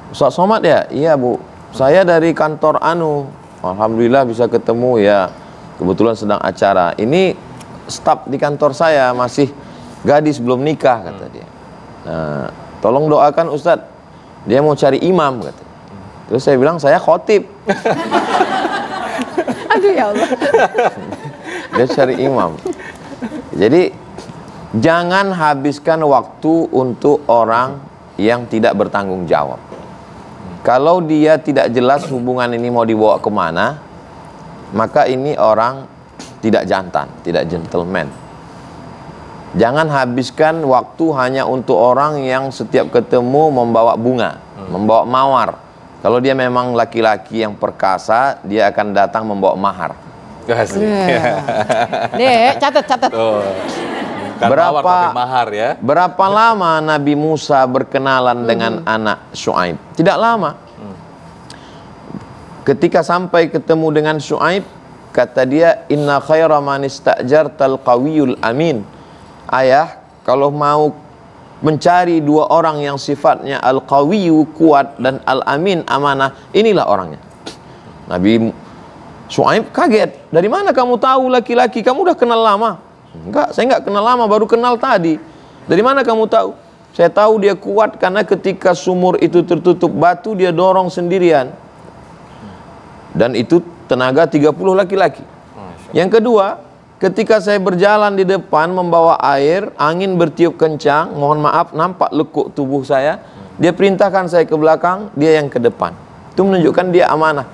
Ustaz Somad ya? Iya bu, saya dari kantor anu. Alhamdulillah bisa ketemu ya, kebetulan sedang acara. Ini staf di kantor saya, masih gadis belum nikah kata dia. Nah, tolong doakan Ustadz, dia mau cari imam kata. Terus saya bilang saya khotib. Aduh ya Allah. Dia cari imam. Jadi jangan habiskan waktu untuk orang yang tidak bertanggung jawab. Kalau dia tidak jelas hubungan ini mau dibawa kemana, maka ini orang tidak jantan, tidak gentleman. Jangan habiskan waktu hanya untuk orang yang setiap ketemu membawa bunga, membawa mawar. Kalau dia memang laki-laki yang perkasa, dia akan datang membawa mahar. Dek, catat. Mahar ya. Berapa lama Nabi Musa berkenalan dengan anak Syuaib? Tidak lama. Ketika sampai ketemu dengan Syuaib, kata dia, inna khaira man ista'jartal qawiyul amin. Ayah, kalau mau mencari 2 orang yang sifatnya al-qawiyu, kuat, dan al-amin, amanah, inilah orangnya. Nabi Syuaib kaget. Dari mana kamu tahu laki-laki? Kamu udah kenal lama? Enggak, saya enggak kenal lama, baru kenal tadi. Dari mana kamu tahu? Saya tahu dia kuat karena ketika sumur itu tertutup batu, dia dorong sendirian. Dan itu tenaga 30 laki-laki. Yang kedua, ketika saya berjalan di depan membawa air, angin bertiup kencang, mohon maaf nampak lekuk tubuh saya, dia perintahkan saya ke belakang, dia yang ke depan. Itu menunjukkan dia amanah.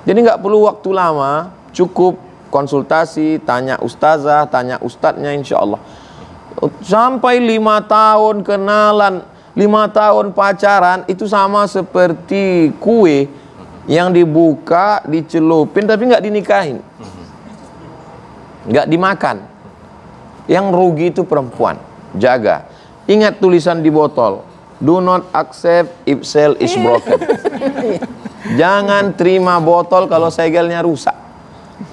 Jadi nggak perlu waktu lama, cukup konsultasi, tanya ustazah, tanya ustadznya, insya Allah. Sampai 5 tahun kenalan, 5 tahun pacaran, itu sama seperti kue yang dibuka, dicelupin, tapi nggak dinikahin, nggak dimakan. Yang rugi itu perempuan. Jaga. Ingat tulisan di botol, do not accept if seal is broken. Jangan terima botol kalau segelnya rusak.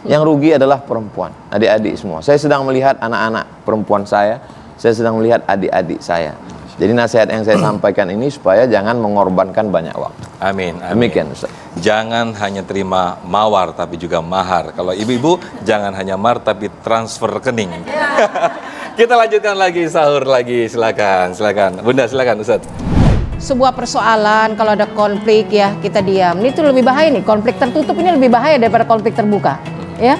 Yang rugi adalah perempuan. Adik-adik semua, saya sedang melihat anak-anak perempuan saya sedang melihat adik-adik saya. Jadi nasihat yang saya sampaikan ini supaya jangan mengorbankan banyak waktu. Amin. Demikian Ustaz. Jangan hanya terima mawar tapi juga mahar. Kalau ibu-ibu jangan hanya mahar tapi transfer rekening. Kita lanjutkan lagi, sahur lagi, silakan. Bunda silakan Ustaz. Sebuah persoalan kalau ada konflik ya kita diam. Ini tuh lebih bahaya nih, konflik tertutup ini lebih bahaya daripada konflik terbuka. Ya.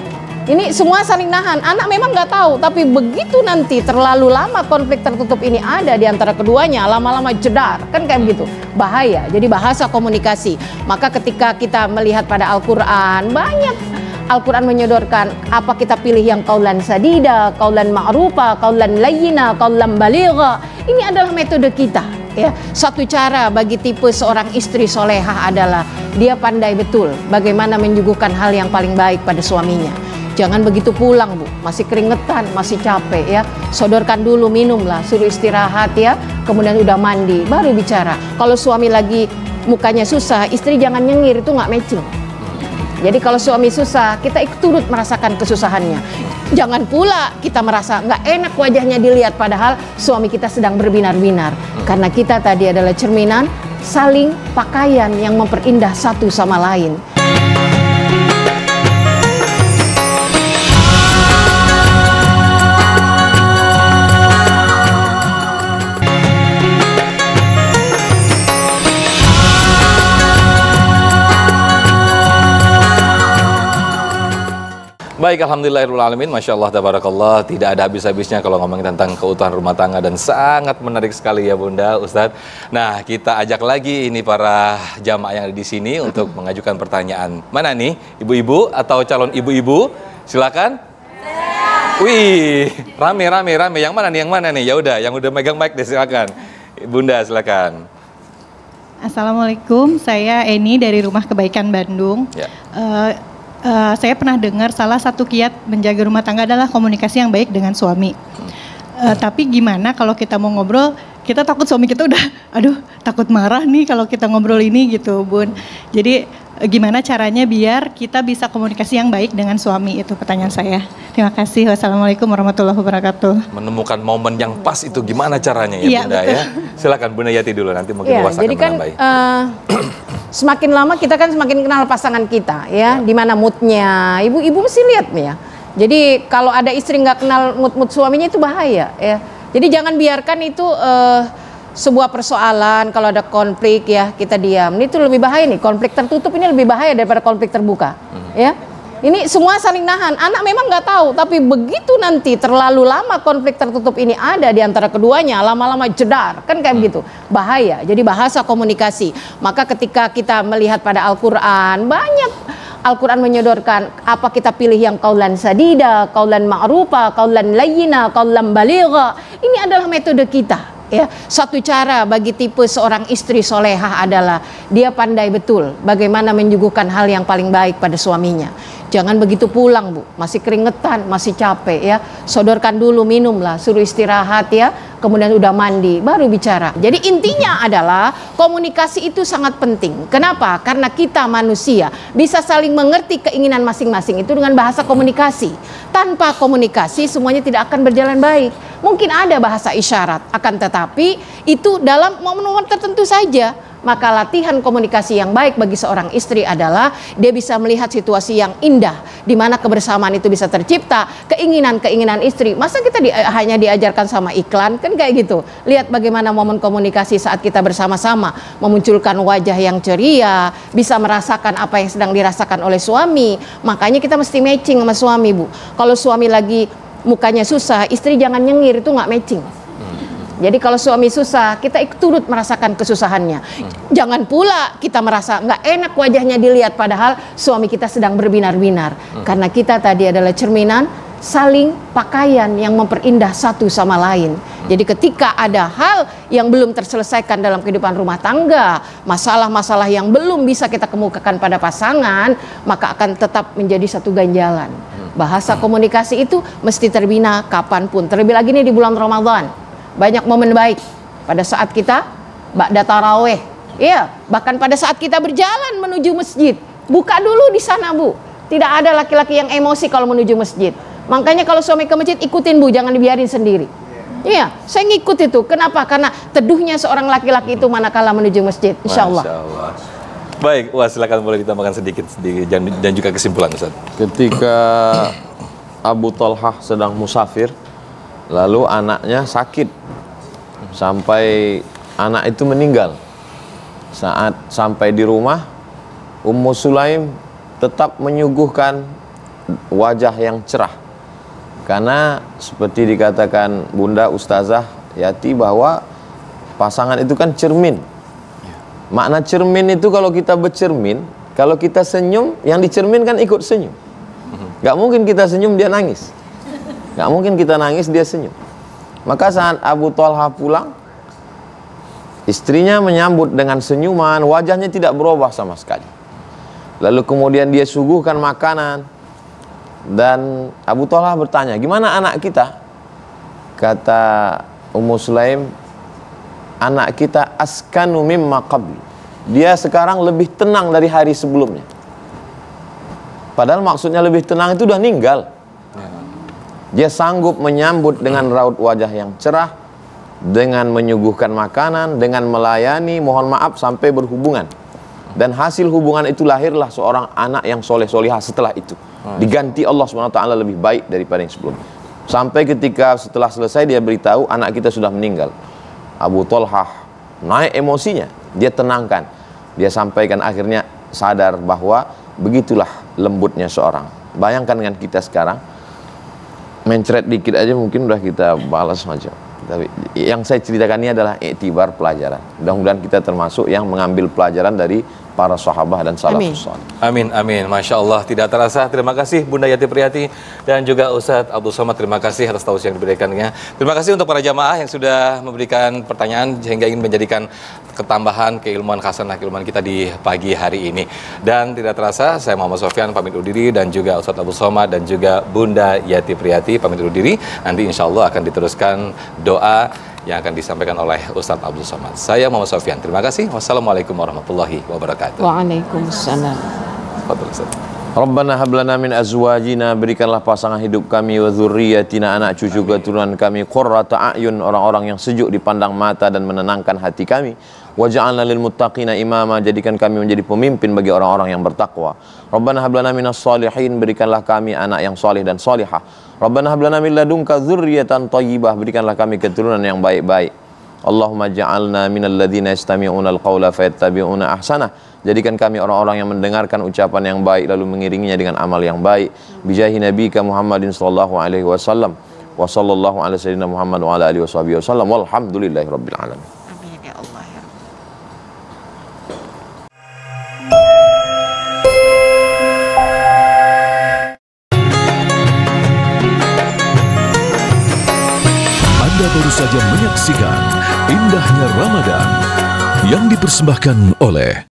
Ini semua saling nahan. Anak memang nggak tahu, tapi begitu nanti terlalu lama konflik tertutup ini ada di antara keduanya, lama-lama jedar, kan kayak begitu. Bahaya. Jadi bahasa komunikasi. Maka ketika kita melihat pada Al-Qur'an, banyak Al-Qur'an menyodorkan apa kita pilih yang qaulan sadida, qaulan ma'rufa, qaulan layyina, qaulan baligha. Ini adalah metode kita. Ya, satu cara bagi tipe seorang istri solehah adalah dia pandai betul bagaimana menyuguhkan hal yang paling baik pada suaminya. Jangan begitu pulang Bu, masih keringetan, masih capek ya. Sodorkan dulu, minumlah, suruh istirahat ya. Kemudian udah mandi, baru bicara. Kalau suami lagi mukanya susah, istri jangan nyengir, itu nggak matching. Jadi kalau suami susah, kita ikut turut merasakan kesusahannya. Jangan pula kita merasa nggak enak wajahnya dilihat, padahal suami kita sedang berbinar-binar. Karena kita tadi adalah cerminan saling pakaian yang memperindah satu sama lain. Baik, alhamdulillahirrahmanirrahim, Masya Allah, tabarakallah. Tidak ada habis-habisnya kalau ngomongin tentang keutuhan rumah tangga, dan sangat menarik sekali ya Bunda, Ustadz. Nah, kita ajak lagi ini para jamaah yang ada di sini untuk mengajukan pertanyaan. Mana nih, ibu-ibu atau calon ibu-ibu? Silakan. Wih, rame. Yang mana nih? Ya udah, yang udah megang mic deh, silakan. Bunda, silakan. Assalamualaikum, saya Eni dari Rumah Kebaikan Bandung. Ya. Saya pernah dengar salah satu kiat menjaga rumah tangga adalah komunikasi yang baik dengan suami. Tapi gimana kalau kita mau ngobrol, kita takut suami kita udah, aduh takut marah nih kalau kita ngobrol ini gitu Bun. Jadi gimana caranya biar kita bisa komunikasi yang baik dengan suami, itu pertanyaan saya. Terima kasih. Wassalamualaikum warahmatullahi wabarakatuh. Menemukan momen yang pas itu gimana caranya ya Iya, Bunda betul. ya? Silakan Bunda Yati dulu, nanti mungkin Uwas Jadi akan kan menambahi. semakin lama kita kan semakin kenal pasangan kita ya, di mana moodnya. Ibu-ibu mesti lihat nih ya. Jadi kalau ada istri nggak kenal mood suaminya itu bahaya ya. Jadi jangan biarkan itu sebuah persoalan kalau ada konflik ya kita diam. Ini tuh lebih bahaya nih, konflik tertutup ini lebih bahaya daripada konflik terbuka. Ya. Ini semua saling nahan. Anak memang nggak tahu, tapi begitu nanti terlalu lama konflik tertutup ini ada di antara keduanya, lama-lama jedar, kan kayak begitu. Bahaya. Jadi bahasa komunikasi. Maka ketika kita melihat pada Al-Qur'an, banyak Al-Qur'an menyodorkan apa kita pilih yang qaulan sadida, qaulan ma'rufa, qaulan layyina, qaulan baligha. Ini adalah metode kita. Ya, satu cara bagi tipe seorang istri solehah adalah dia pandai betul bagaimana menyuguhkan hal yang paling baik pada suaminya. Jangan begitu pulang Bu, masih keringetan, masih capek ya. Sodorkan dulu, minumlah, suruh istirahat ya. Kemudian udah mandi, baru bicara. Jadi intinya adalah komunikasi itu sangat penting. Kenapa? Karena kita manusia bisa saling mengerti keinginan masing-masing itu dengan bahasa komunikasi. Tanpa komunikasi semuanya tidak akan berjalan baik. Mungkin ada bahasa isyarat, akan tetapi itu dalam momen-momen tertentu saja. Maka latihan komunikasi yang baik bagi seorang istri adalah dia bisa melihat situasi yang indah, di mana kebersamaan itu bisa tercipta, keinginan-keinginan istri. Masa kita hanya diajarkan sama iklan, kan kayak gitu. Lihat bagaimana momen komunikasi saat kita bersama-sama, memunculkan wajah yang ceria, bisa merasakan apa yang sedang dirasakan oleh suami. Makanya kita mesti matching sama suami, Bu. Kalau suami lagi mukanya susah, istri jangan nyengir, itu nggak matching. Jadi kalau suami susah, kita turut merasakan kesusahannya. Jangan pula kita merasa nggak enak wajahnya dilihat, padahal suami kita sedang berbinar-binar. Karena kita tadi adalah cerminan saling pakaian yang memperindah satu sama lain. Jadi ketika ada hal yang belum terselesaikan dalam kehidupan rumah tangga, masalah-masalah yang belum bisa kita kemukakan pada pasangan, maka akan tetap menjadi satu ganjalan. Bahasa komunikasi itu mesti terbina kapanpun. Terlebih lagi nih di bulan Ramadan. Banyak momen baik pada saat kita ba'da taraweh. Iya, bahkan pada saat kita berjalan menuju masjid. Buka dulu di sana, Bu. Tidak ada laki-laki yang emosi kalau menuju masjid. Makanya kalau suami ke masjid, ikutin, Bu, jangan dibiarin sendiri. Iya, saya ngikut itu. Kenapa? Karena teduhnya seorang laki-laki itu manakala menuju masjid, insya Allah. Baik, wah silakan boleh ditambahkan sedikit dan juga kesimpulan, Ustaz. Ketika Abu Talhah sedang musafir, lalu anaknya sakit sampai anak itu meninggal. Saat sampai di rumah, Ummu Sulaim tetap menyuguhkan wajah yang cerah. Karena seperti dikatakan Bunda Ustazah Yati bahwa pasangan itu kan cermin. Makna cermin itu kalau kita bercermin, kalau kita senyum, yang dicerminkan ikut senyum. Gak mungkin kita senyum dia nangis. Gak mungkin kita nangis dia senyum. Maka saat Abu Talha pulang, istrinya menyambut dengan senyuman, wajahnya tidak berubah sama sekali. Lalu kemudian dia suguhkan makanan, dan Abu Talha bertanya, gimana anak kita? Kata Ummu Sulaim, anak kita askanu mimma qabli. Dia sekarang lebih tenang dari hari sebelumnya. Padahal maksudnya lebih tenang itu udah ninggal. Dia sanggup menyambut dengan raut wajah yang cerah, dengan menyuguhkan makanan, dengan melayani, mohon maaf sampai berhubungan. Dan hasil hubungan itu lahirlah seorang anak yang soleh-solihah setelah itu. Diganti Allah SWT lebih baik daripada yang sebelumnya. Sampai ketika setelah selesai dia beritahu anak kita sudah meninggal. Abu Talhah naik emosinya, dia tenangkan. Dia sampaikan akhirnya sadar bahwa begitulah lembutnya seorang. Bayangkan dengan kita sekarang, mencret dikit aja mungkin udah kita balas macam. Tapi yang saya ceritakan ini adalah iktibar pelajaran. Mudah-mudahan kita termasuk yang mengambil pelajaran dari para sahabat dan salafus salih. Amin, amin. Masya Allah, tidak terasa. Terima kasih Bunda Yati Priyati dan juga Ustadz Abdul Somad. Terima kasih atas tausiah yang diberikannya. Terima kasih untuk para jamaah yang sudah memberikan pertanyaan sehingga ingin menjadikan ketambahan keilmuan khasanah keilmuan kita di pagi hari ini. Dan tidak terasa, saya Muhammad Sofyan pamit undur diri dan juga Ustadz Abdul Somad dan juga Bunda Yati Priyati pamit undur diri. Nanti insya Allah akan diteruskan doa yang akan disampaikan oleh Ustadz Abdul Somad. Saya Muhammad Sofyan. Terima kasih. Wassalamualaikum warahmatullahi wabarakatuh. Waalaikumsalam. Rabbana hablana min azwajina, berikanlah pasangan hidup kami, wa dzurriyyatina, anak cucu keturunan kami, qurrata a'yun, orang-orang yang sejuk dipandang mata dan menenangkan hati kami. Waj'alna lil muttaqina imama, jadikan kami menjadi pemimpin bagi orang-orang yang bertakwa. Rabbana hablana minas shalihin, berikanlah kami anak yang saleh dan salihah. Rabbana hablana min ladunka dzurriyyatan thayyibah, berikanlah kami keturunan yang baik-baik. Allahumma ja'alna minal ladzina yastami'una al-qaula fayattabi'una ahsanah, jadikan kami orang-orang yang mendengarkan ucapan yang baik lalu mengiringinya dengan amal yang baik. Bijahi nabiyika Muhammadin sallallahu alaihi wasallam wa sallallahu ala sayyidina Muhammad wa ala alihi washabihi wasallam walhamdulillahi rabbil alamin. Amin ya Allah ya. Anda baru saja menyaksikan Indahnya Ramadan yang dipersembahkan oleh